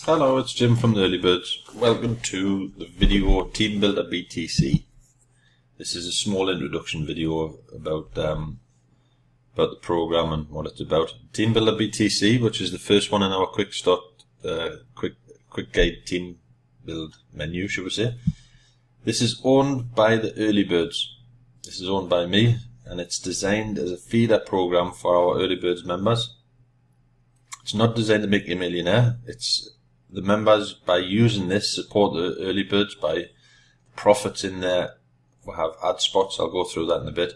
Hello, it's Jim from the Early Birds. Welcome to the video TeamBuilderBTC. This is a small introduction video about the program and what it's about. TeamBuilderBTC, which is the first one in our quick start, quick guide team build menu, should we say. This is owned by the Early Birds. This is owned by me, and it's designed as a feeder program for our Early Birds members. It's not designed to make you a millionaire. It's the members, by using this, support the Early Birds by profits in there. We'll have ad spots. I'll go through that in a bit.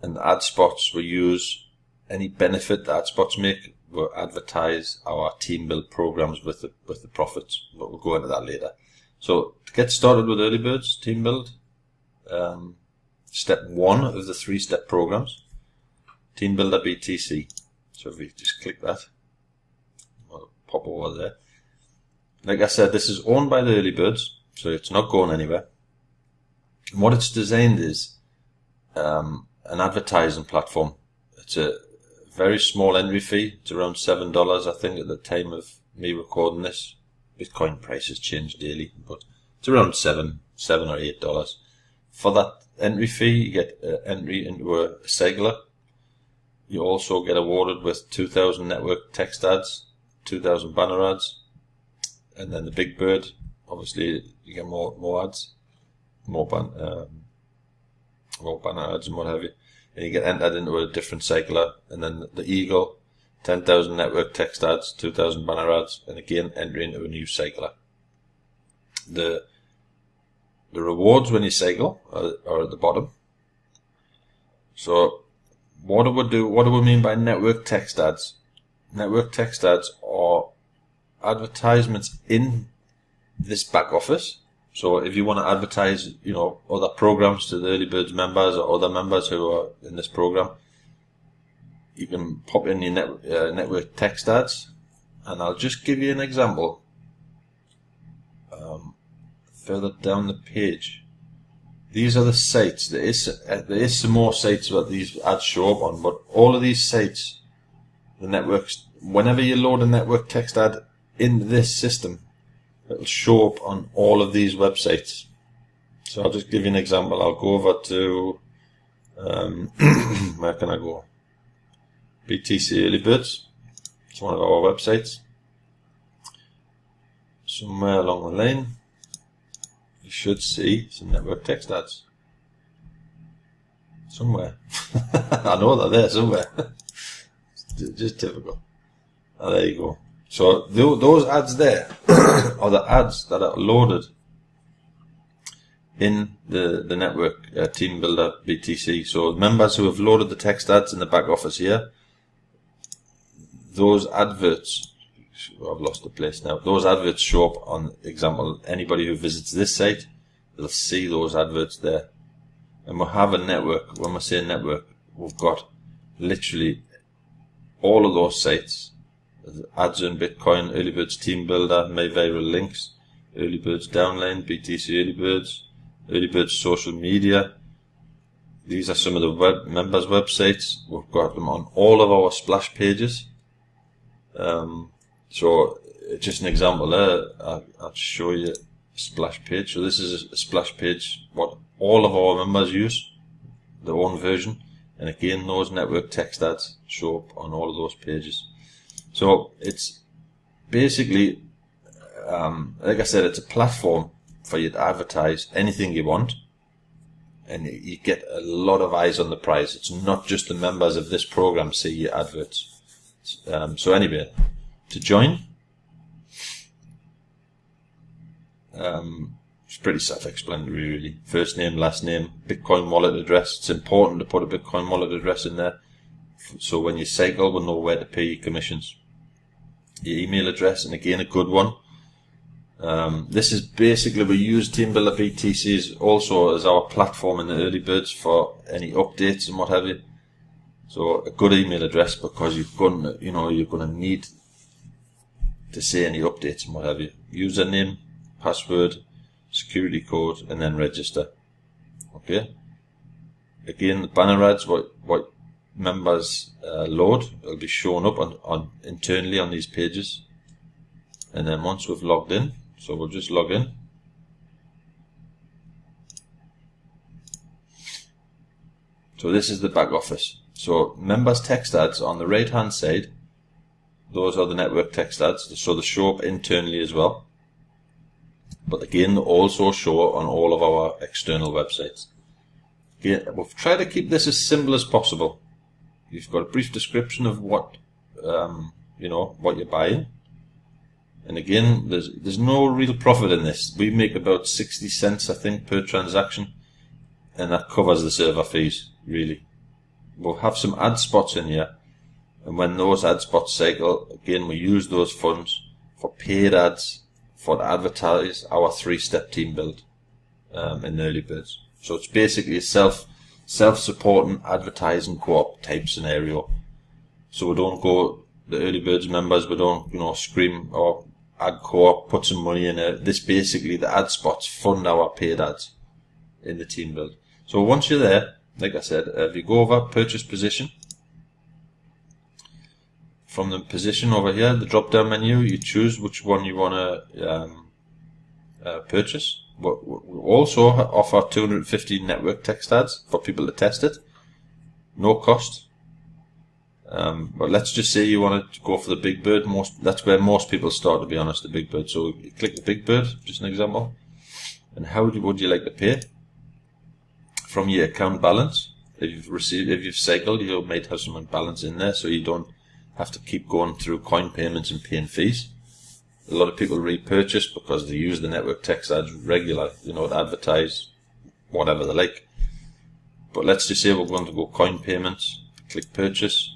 And the ad spots, we use any benefit the ad spots make. We'll advertise our team build programs with the profits. But we'll go into that later. So to get started with Early Birds team build, step 1 of the 3-step programs, TeamBuilderBTC. So if we just click that, we'll pop over there. Like I said, this is owned by the Early Birds, so it's not going anywhere. And what it's designed is an advertising platform. It's a very small entry fee. It's around $7, I think, at the time of me recording this. Bitcoin prices change daily, but it's around $7 or $8. For that entry fee, you get entry into a cycler. You also get awarded with 2,000 network text ads, 2,000 banner ads. And then the big bird, obviously you get more ads, more banner ads and what have you. And you get entered into a different cycler. And then the eagle, 10,000 network text ads, 2,000 banner ads, and again entry into a new cycler. The rewards when you cycle are at the bottom. So what do we mean by network text ads? Network text ads are advertisements in this back office. So if you want to advertise, other programs to the Early Birds members or other members who are in this program, you can pop in your network text ads. And I'll just give you an example. Further down the page, these are the sites. There is some more sites that these ads show up on, but all of these sites, the networks, whenever you load a network text ad in this system, it will show up on all of these websites. So I'll just give you an example. I'll go over to where can I go? BTC Early Birds. It's one of our websites. Somewhere along the line, you should see some network text ads. Somewhere. I know they're there somewhere. Just typical. Oh, there you go. So those ads there are the ads that are loaded in the network TeamBuilderBTC. So members who have loaded the text ads in the back office here, those adverts, I've lost the place now, those adverts show up on, example, anybody who visits this site, they'll see those adverts there. And we'll have a network. When we say network, we've got literally all of those sites. Ads in Bitcoin, Early Birds Team Builder, My Viral Links, Early Birds Downline, BTC Early Birds Social Media. These are some of the members' websites. We've got them on all of our splash pages. So just an example there, I'll show you a splash page. So this is a splash page what all of our members use, their own version. And again, those network text ads show up on all of those pages. So it's basically, like I said, it's a platform for you to advertise anything you want, and you get a lot of eyes on the prize. It's not just the members of this program see your adverts. So anyway, to join, it's pretty self-explanatory really. First name, last name, Bitcoin wallet address. It's important to put a Bitcoin wallet address in there, so when you cycle, we'll know where to pay your commissions. Your email address, and again a good one. This is basically, we use TeamBuilderBTC also as our platform in the Early Birds for any updates and what have you. So a good email address, because you're going to need to say any updates and what have you. Username, password, security code, and then register. Okay. Again, the banner ads, what members load, will be shown up on internally on these pages. And then once we've logged in, so we'll just log in. So this is the back office. So members text ads on the right hand side, those are the network text ads, so they show up internally as well. But again, they also show on all of our external websites. Again, we've tried to keep this as simple as possible. You've got a brief description of what what you're buying. And again, there's no real profit in this. We make about 60 cents, I think, per transaction, and that covers the server fees, really. We'll have some ad spots in here, and when those ad spots cycle, again, we use those funds for paid ads, for to advertise our 3-step team build in the early birds. So it's basically a self-supporting advertising co-op type scenario. So we don't go, the early birds members, we don't, scream or ad co-op, put some money in it. This basically, the ad spots fund our paid ads in the team build. So once you're there, like I said, if you go over purchase position, from the position over here, the drop down menu, you choose which one you want to purchase. But we also offer 250 network text ads for people to test it, no cost. But let's just say you want to go for the big bird. That's where most people start, to be honest, the big bird. So you click the big bird, just an example. And how would you like to pay? From your account balance. If you've cycled, you might have some balance in there, so you don't have to keep going through coin payments and paying fees. A lot of people repurchase because they use the network text ads regular, to advertise whatever they like. But let's just say we're going to go coin payments. Click purchase.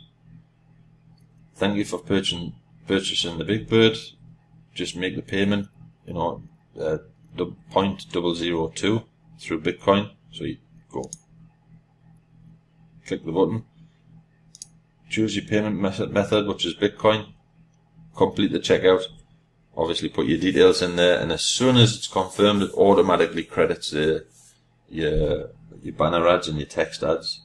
Thank you for purchasing the big bird. Just make the payment, 0.002 through Bitcoin. So you go, click the button, choose your payment method, which is Bitcoin, complete the checkout, obviously put your details in there, and as soon as it's confirmed, it automatically credits your banner ads and your text ads.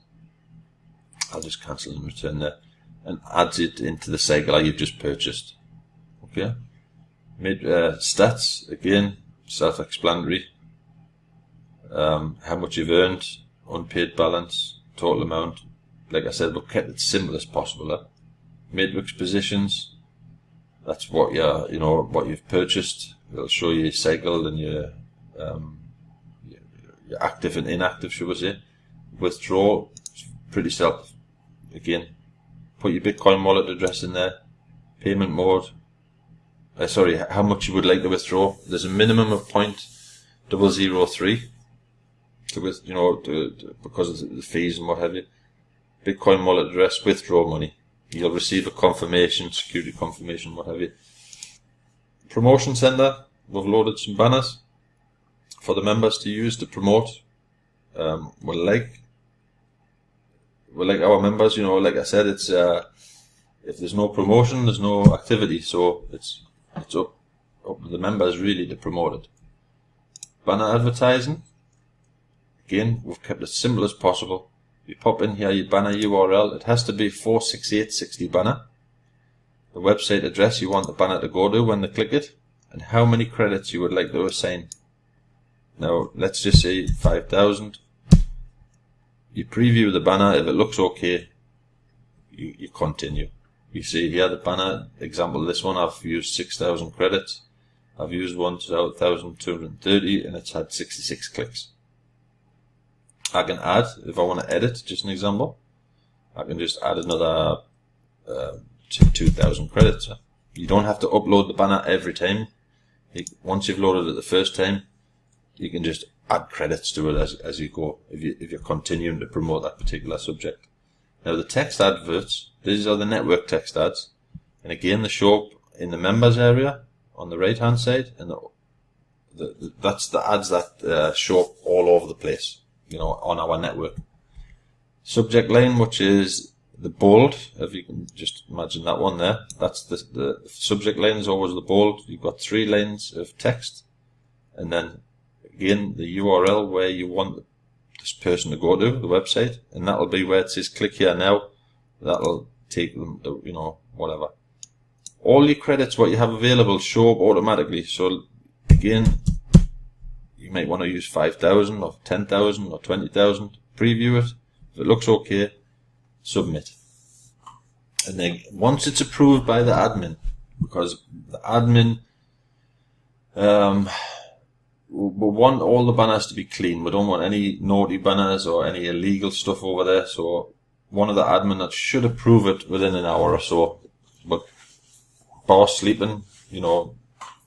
I'll just cancel and return there, and adds it into the cycle you've just purchased. Okay. Stats, again, self-explanatory. How much you've earned, unpaid balance, total amount. Like I said, we'll keep it simple as possible. Matrix positions, that's what what you've purchased. It'll show you your cycle and your active and inactive, should we say. Withdraw, pretty self. Again, put your Bitcoin wallet address in there. Payment mode. How much you would like to withdraw. There's a minimum of 0.003 because of the fees and what have you. Bitcoin wallet address, withdraw money. You'll receive a confirmation, security confirmation, what have you. Promotion sender. We've loaded some banners for the members to use to promote. We're like our members, like I said, it's if there's no promotion, there's no activity, so it's up to the members really to promote it. Banner advertising. Again, we've kept it as simple as possible. You pop in here your banner URL. It has to be 46860 banner. The website address you want the banner to go to when they click it, and how many credits you would like to assign. Now, let's just say 5,000. You preview the banner. If it looks okay, you continue. You see here the banner example. This one I've used 6,000 credits. I've used 1,230 and it's had 66 clicks. I can add, if I want to edit, just an example, I can just add another 2,000 credits. You don't have to upload the banner every time. Once you've loaded it the first time, you can just add credits to it as you go, if you're continuing to promote that particular subject. Now the text adverts, these are the network text ads, and again they show up in the members area on the right hand side, and that's the ads that show up all over the place, on our network. Subject line, which is the bold, if you can just imagine that one there, that's the subject line is always the bold. You've got 3 lines of text, and then again the URL where you want this person to go to, the website, and that'll be where it says click here now. That'll take them to, whatever. all your credits, what you have available, show up automatically. So again, you might want to use 5,000 or 10,000 or 20,000. Preview it. If it looks okay, submit. And then once it's approved by the admin, because the admin, we want all the banners to be clean. We don't want any naughty banners or any illegal stuff over there. So one of the admin that should approve it within an hour or so. But bar sleeping,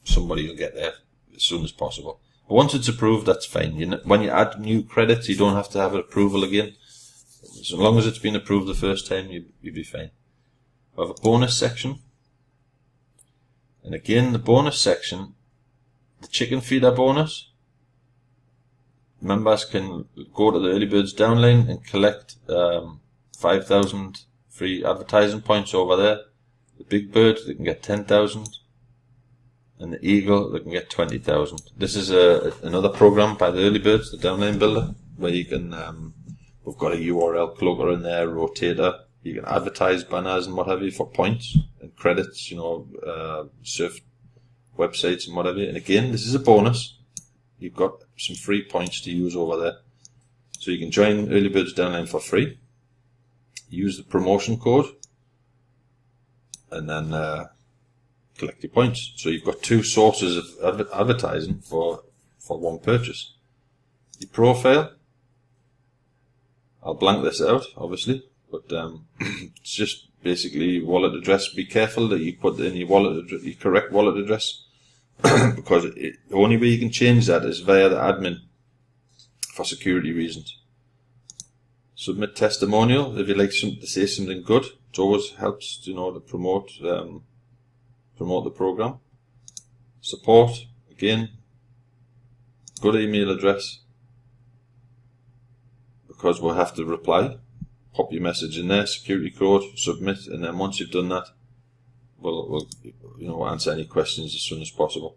somebody will get there as soon as possible. But once it's approved, that's fine. When you add new credits, you don't have to have approval again. As long as it's been approved the first time, you'll be fine. We have a bonus section. And again, the bonus section, the chicken feeder bonus, members can go to the early birds downline and collect 5,000 free advertising points over there. The big bird, they can get 10,000. And the eagle, they can get 20,000. This is another program by the early birds, the downline builder, where you can, we've got a URL plugger in there, rotator. You can advertise banners and what have you for points and credits, surf websites and whatever. And again, this is a bonus. You've got some free points to use over there. So you can join Early Birds Downline for free. Use the promotion code. And then collect your points. So you've got two sources of advertising for one purchase. Your profile. I'll blank this out, obviously. But it's just basically wallet address. Be careful that you put in your correct wallet address. Because the only way you can change that is via the admin for security reasons. Submit testimonial. If you like to say something good, it always helps to promote the program. Support, again, good email address, because we'll have to reply. Pop your message in there, security code, submit, and then once you've done that, we'll answer any questions as soon as possible.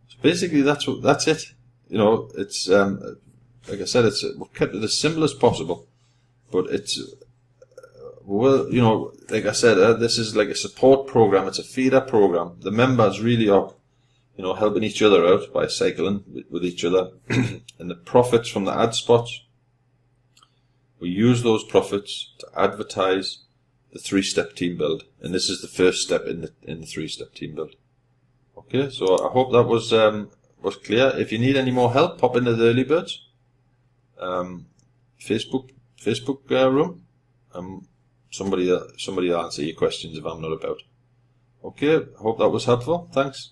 So basically, that's it. It's like I said, we've kept it as simple as possible, but it's like I said, this is like a support program. It's a feeder program. The members really are, helping each other out by cycling with each other, and the profits from the ad spots, we use those profits to advertise the 3-step team build, and this is the first step in the 3-step team build. Okay, so I hope that was clear. If you need any more help, pop into the Early Birds Facebook room. Somebody will answer your questions if I'm not about. Okay, I hope that was helpful. Thanks.